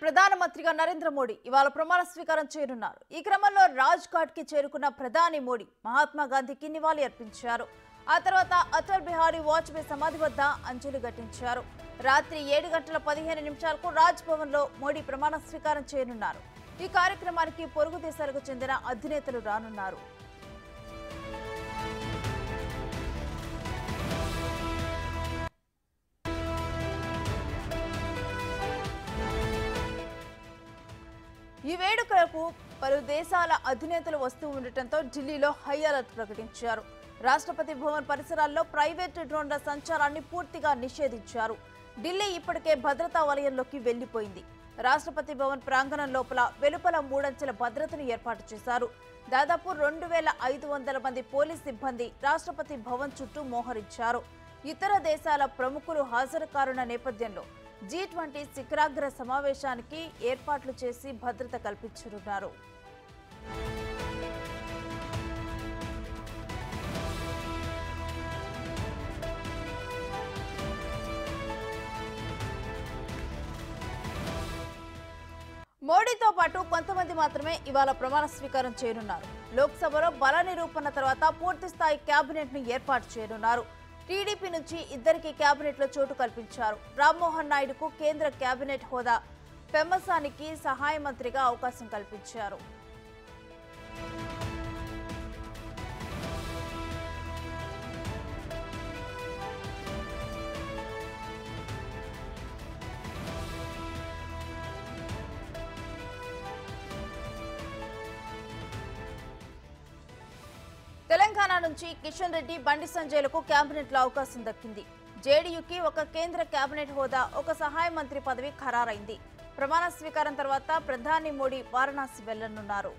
ప్రధానమంత్రిగా నరేంద్ర మోడీ ఇవాళ ప్రమాణ స్వీకారం చేయనున్నారు. ఈ క్రమంలో రాజ్ ఘాట్ కి చేరుకున్న ప్రధాని మోడీ మహాత్మా గాంధీకి నివాళి అర్పించారు. ఆ తర్వాత అటల్ బిహారీ వాజ్పేయి సమాధి వద్ద అంజలి ఘటించారు. రాత్రి 7:15 రాజ్ భవన్ లో మోడీ ప్రమాణ స్వీకారం చేయనున్నారు. ఈ కార్యక్రమానికి పొరుగు దేశాలకు చెందిన అధినేతలు రానున్నారు. ఈ వేడుకలకు పలు దేశాల అధినేతలు వస్తూ ఉండటంతో ఢిల్లీలో హై అలర్ట్ ప్రకటించారు. రాష్ట్రపతి భవన్ పరిసరాల్లో ప్రైవేటు డ్రోన్ల సంచారాన్ని పూర్తిగా నిషేధించారు. ఢిల్లీ ఇప్పటికే భద్రతా వలయంలోకి వెళ్లిపోయింది. రాష్ట్రపతి భవన్ ప్రాంగణం లోపల వెలుపల 3 అంచెల భద్రతను ఏర్పాటు చేశారు. దాదాపు 2500 మంది పోలీస్ సిబ్బంది రాష్ట్రపతి భవన్ చుట్టూ మోహరించారు. ఇతర దేశాల ప్రముఖులు హాజరు కానున్న నేపథ్యంలో G20 శిఖరాగ్ర సమావేశానికి ఏర్పాట్లు చేసి భద్రత కల్పించనున్నారు. మోడీతో పాటు కొంతమంది మాత్రమే ఇవాళ ప్రమాణ స్వీకారం చేయనున్నారు. లోక్సభలో బల నిరూపణ తర్వాత పూర్తిస్థాయి కేబినెట్ ను ఏర్పాటు చేయనున్నారు. టీడీపీ నుంచి ఇద్దరికి కేబినెట్ లో చోటు కల్పించారు. రామ్మోహన్ నాయుడుకు కేంద్ర కేబినెట్ హోదా, పెమ్మసానికి సహాయ మంత్రిగా అవకాశం కల్పించారు. తెలంగాణ నుంచి కిషన్ రెడ్డి, బండి సంజయ్లకు కేబినెట్ లో అవకాశం దక్కింది. జేడీయూకి ఒక కేంద్ర కేబినెట్ హోదా, ఒక సహాయ మంత్రి పదవి ఖరారైంది. ప్రమాణ స్వీకారం తర్వాత ప్రధాని మోడీ వారణాసి వెళ్లనున్నారు.